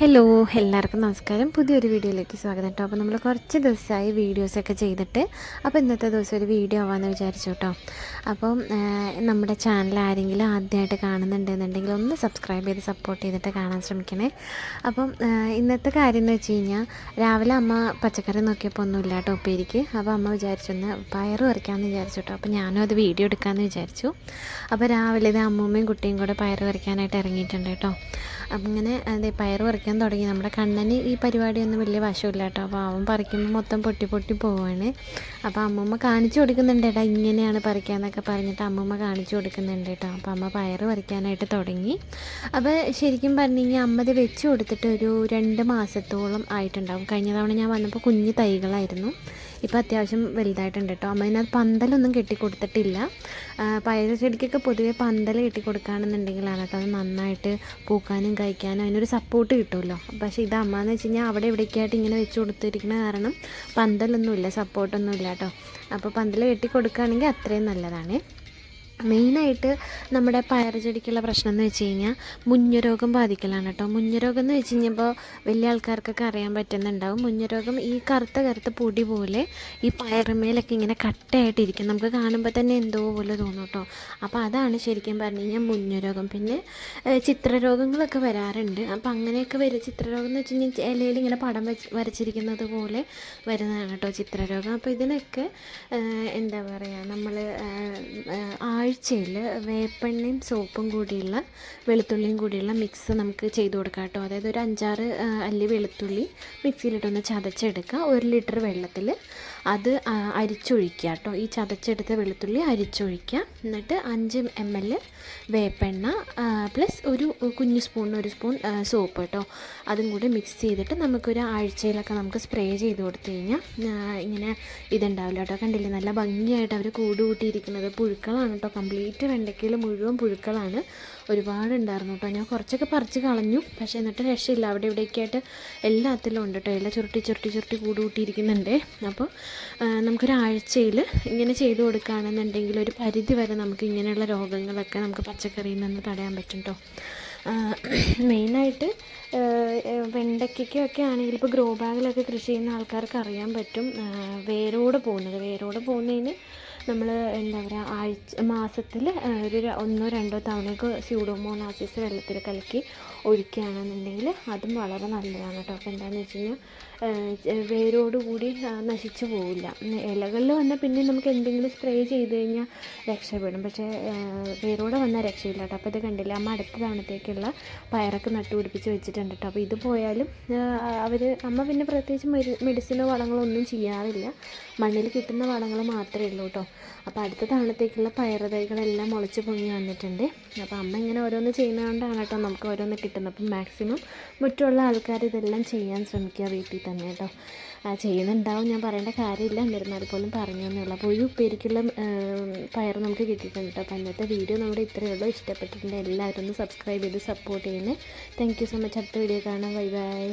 Hello, എല്ലാവർക്കും നമസ്കാരം. പുതിയൊരു വീഡിയോയിലേക്ക് സ്വാഗതം കേട്ടോ. അപ്പോൾ നമ്മൾ കുറച്ച് ദിവസമായി വീഡിയോസൊക്കെ ചെയ്തിട്ട് അപ്പോൾ ഇന്നത്തെ ദിവസം ഒരു വീഡിയോ ആവാമെന്ന് വിചാരിച്ചു കേട്ടോ. അപ്പം നമ്മുടെ ചാനൽ ആരെങ്കിലും ആദ്യമായിട്ട് കാണുന്നുണ്ടെന്നുണ്ടെങ്കിൽ ഒന്ന് സബ്സ്ക്രൈബ് ചെയ്ത് സപ്പോർട്ട് ചെയ്തിട്ട് കാണാൻ ശ്രമിക്കണേ. അപ്പം ഇന്നത്തെ കാര്യം എന്ന് വെച്ച് കഴിഞ്ഞാൽ രാവിലെ അമ്മ പച്ചക്കറി നോക്കിയപ്പോൾ ഒന്നുമില്ല കേട്ടോ ഉപ്പേരിക്ക്. അപ്പോൾ അമ്മ വിചാരിച്ചൊന്ന് പയറ് പറിക്കാമെന്ന് വിചാരിച്ചു കേട്ടോ. അപ്പോൾ ഞാനും അത് വീഡിയോ എടുക്കാമെന്ന് വിചാരിച്ചു. അപ്പോൾ രാവിലെ ഇത് അമ്മൂമ്മയും കുട്ടിയും കൂടെ പയറ് പറിക്കാനായിട്ട് ഇറങ്ങിയിട്ടുണ്ട് കേട്ടോ. അപ്പം ഇങ്ങനെ അതേ പയറ് പറിക്കാൻ തുടങ്ങി. നമ്മുടെ കണ്ണന് ഈ പരിപാടിയൊന്നും വലിയ വശമില്ല കേട്ടോ. അപ്പോൾ അവൻ പറിക്കുമ്പോൾ മൊത്തം പൊട്ടി പൊട്ടി പോവുകയാണ്. അപ്പോൾ അമ്മൂമ്മ കാണിച്ചു കൊടുക്കുന്നുണ്ട് കേട്ടോ, ഇങ്ങനെയാണ് പറിക്കാമെന്നൊക്കെ പറഞ്ഞിട്ട് അമ്മൂമ്മ കാണിച്ചു കൊടുക്കുന്നുണ്ട് കേട്ടോ. അപ്പോൾ അമ്മ പയറ് പറിക്കാനായിട്ട് തുടങ്ങി. അപ്പോൾ ശരിക്കും പറഞ്ഞു കഴിഞ്ഞാൽ അമ്മ ഇത് വെച്ച് കൊടുത്തിട്ട് ഒരു 2 മാസത്തോളം ആയിട്ടുണ്ടാവും. കഴിഞ്ഞ തവണ ഞാൻ വന്നപ്പോൾ കുഞ്ഞ് തൈകളായിരുന്നു. ഇപ്പോൾ അത്യാവശ്യം വലുതായിട്ടുണ്ട് കേട്ടോ. അമ്മ ഇതിനകത്ത് പന്തലൊന്നും കെട്ടിക്കൊടുത്തിട്ടില്ല. പയറ് ചെടിക്കൊക്കെ പൊതുവേ പന്തൽ കെട്ടിക്കൊടുക്കുകയാണെന്നുണ്ടെങ്കിലാണ് കേട്ടോ അത് നന്നായിട്ട് പൂക്കാനും കഴിക്കാനും അതിനൊരു സപ്പോർട്ട് കിട്ടുമല്ലോ. പക്ഷേ ഇത് അമ്മ എന്ന് വെച്ച് കഴിഞ്ഞാൽ അവിടെ ഇവിടേക്കായിട്ട് ഇങ്ങനെ വെച്ച് കൊടുത്തിരിക്കുന്ന കാരണം പന്തലൊന്നുമില്ല, സപ്പോർട്ടൊന്നുമില്ല കേട്ടോ. അപ്പോൾ പന്തൽ കെട്ടിക്കൊടുക്കുകയാണെങ്കിൽ അത്രയും നല്ലതാണ്. മെയിനായിട്ട് നമ്മുടെ പയറ് ചെടിക്കുള്ള പ്രശ്നം എന്ന് വെച്ച് കഴിഞ്ഞാൽ മുഞ്ഞരോഗം ബാധിക്കലാണ് കേട്ടോ. മുഞ്ഞരോഗം എന്ന് വെച്ച് കഴിഞ്ഞപ്പോൾ വലിയ ആൾക്കാർക്കൊക്കെ അറിയാൻ പറ്റുന്നുണ്ടാവും. മുഞ്ഞരോഗം ഈ കറുത്ത പൊടി പോലെ ഈ പയറുമേലൊക്കെ ഇങ്ങനെ കട്ടയായിട്ടിരിക്കും. നമുക്ക് കാണുമ്പോൾ തന്നെ എന്തോ പോലെ തോന്നും കേട്ടോ. അപ്പോൾ അതാണ് ശരിക്കും പറഞ്ഞു കഴിഞ്ഞാൽ മുഞ്ഞരോഗം. പിന്നെ ചിത്രരോഗങ്ങളൊക്കെ വരാറുണ്ട്. അപ്പോൾ അങ്ങനെയൊക്കെ ചിത്രരോഗം എന്ന് വെച്ച് കഴിഞ്ഞാൽ ഇലയിൽ ഇങ്ങനെ പടം വരച്ചിരിക്കുന്നത് പോലെ വരുന്നതാണ് കേട്ടോ ചിത്രരോഗം. അപ്പോൾ ഇതിനൊക്കെ എന്താ പറയുക, നമ്മൾ ആഴ്ചയിൽ വേപ്പെണ്ണയും സോപ്പും കൂടിയുള്ള വെളുത്തുള്ളിയും കൂടിയുള്ള മിക്സ് നമുക്ക് ചെയ്ത് കൊടുക്കാം കേട്ടോ. അതായത് ഒരു 5-6 അല്ലി വെളുത്തുള്ളി മിക്സിയിലിട്ടൊന്ന് ചതച്ചെടുക്കുക. 1 ലിറ്റർ വെള്ളത്തിൽ അത് അരിച്ചൊഴിക്കുക കേട്ടോ. ഈ ചതച്ചെടുത്ത വെളുത്തുള്ളി അരിച്ചൊഴിക്കുക. എന്നിട്ട് 5 ml വേപ്പെണ്ണ പ്ലസ് ഒരു കുഞ്ഞു സ്പൂൺ 1 സ്പൂൺ സോപ്പ് കേട്ടോ. അതും കൂടി മിക്സ് ചെയ്തിട്ട് നമുക്കൊരു ആഴ്ചയിലൊക്കെ നമുക്ക് സ്പ്രേ ചെയ്ത് കൊടുത്തു കഴിഞ്ഞാൽ ഇങ്ങനെ ഇതുണ്ടാവില്ല കേട്ടോ. കണ്ടില്ലേ, നല്ല ഭംഗിയായിട്ട് അവർ കൂട് കൂട്ടിയിരിക്കുന്നത്. പുഴുക്കളാണ് കേട്ടോ, കംപ്ലീറ്റ് വെണ്ടയ്ക്കയിൽ മുഴുവൻ പുഴുക്കളാണ്. ഒരുപാടുണ്ടായിരുന്നു കേട്ടോ. ഞാൻ കുറച്ചൊക്കെ പറിച്ച് കളഞ്ഞു, പക്ഷേ എന്നിട്ട് രക്ഷയില്ല. അവിടെ ഇവിടെയൊക്കെ ആയിട്ട് എല്ലാത്തിലും ഉണ്ട് കേട്ടോ. എല്ലാം ചുരുട്ടി കൂട് കൂട്ടിയിരിക്കുന്നുണ്ട്. അപ്പോൾ നമുക്കൊരാഴ്ചയിൽ ഇങ്ങനെ ചെയ്ത് കൊടുക്കുകയാണെന്നുണ്ടെങ്കിൽ ഒരു പരിധി വരെ നമുക്ക് ഇങ്ങനെയുള്ള രോഗങ്ങളൊക്കെ നമുക്ക് പച്ചക്കറിയിൽ നിന്ന് തടയാൻ പറ്റും കേട്ടോ. മെയിനായിട്ട് വെണ്ടയ്ക്കൊക്കെ ആണെങ്കിൽ ഇപ്പോൾ ഗ്രോ ബാഗിലൊക്കെ കൃഷി ചെയ്യുന്ന ആൾക്കാർക്ക് അറിയാൻ പറ്റും. വേരോടെ പോകുന്നതിന് നമ്മൾ എന്താ പറയുക, മാസത്തിൽ ഒരു 1-2 തവണയൊക്കെ സ്യൂഡോമോണാസിസ് വെള്ളത്തിൽ കലക്കി ഒഴിക്കുകയാണെന്നുണ്ടെങ്കിൽ അതും വളരെ നല്ലതാണ് കേട്ടോ. അപ്പോൾ എന്താണെന്ന് വെച്ച് കഴിഞ്ഞാൽ വേരോടുകൂടി നശിച്ചു പോവില്ല. ഇലകളിൽ വന്നാൽ പിന്നെ നമുക്ക് എന്തെങ്കിലും സ്പ്രേ ചെയ്ത് കഴിഞ്ഞാൽ രക്ഷപ്പെടും. പക്ഷേ വേരോടെ വന്നാൽ രക്ഷയില്ല കേട്ടോ. അപ്പോൾ ഇത് കണ്ടില്ല, അമ്മ അടുത്ത തവണത്തേക്കുള്ള പയറൊക്കെ നട്ടുപിടിപ്പിച്ച് വെച്ചിട്ടുണ്ട് കേട്ടോ. അപ്പോൾ ഇത് പോയാലും അമ്മ പിന്നെ പ്രത്യേകിച്ച് മെഡിസിനോ വളങ്ങളോ ഒന്നും ചെയ്യാറില്ല. മണ്ണിൽ കിട്ടുന്ന വളങ്ങൾ മാത്രമേ ഉള്ളൂ കേട്ടോ. അപ്പോൾ അടുത്ത തവണത്തേക്കുള്ള പയറ് തൈകളെല്ലാം മുളച്ച് പൊങ്ങി വന്നിട്ടുണ്ട്. അപ്പോൾ അമ്മ ഇങ്ങനെ ഓരോന്ന് ചെയ്യുന്നതുകൊണ്ടാണ് കേട്ടോ നമുക്ക് ഓരോന്ന് കിട്ടുന്നത്. അപ്പം മാക്സിമം മുറ്റുള്ള ആൾക്കാർ ഇതെല്ലാം ചെയ്യാൻ ശ്രമിക്കുക വീട്ടിൽ തന്നെ കേട്ടോ. ചെയ്യുന്നുണ്ടാവും, ഞാൻ പറയേണ്ട കാര്യമില്ല, എന്നിരുന്നാൽ പോലും പറഞ്ഞു എന്നുള്ളൂ. അപ്പോൾ ഒരു ഉപ്പേരിക്കുള്ള പയർ നമുക്ക് കിട്ടിയിട്ടുണ്ട് കേട്ടോ. അപ്പോൾ ഇന്നത്തെ വീഡിയോ നമ്മുടെ ഇത്രയേ ഉള്ളൂ. ഇഷ്ടപ്പെട്ടിട്ടുണ്ടെങ്കിൽ എല്ലാവരും ഒന്ന് സബ്സ്ക്രൈബ് ചെയ്ത് സപ്പോർട്ട് ചെയ്യുന്നത്. Thank you so much. അടുത്ത വീഡിയോ കാണാം. Bye bye.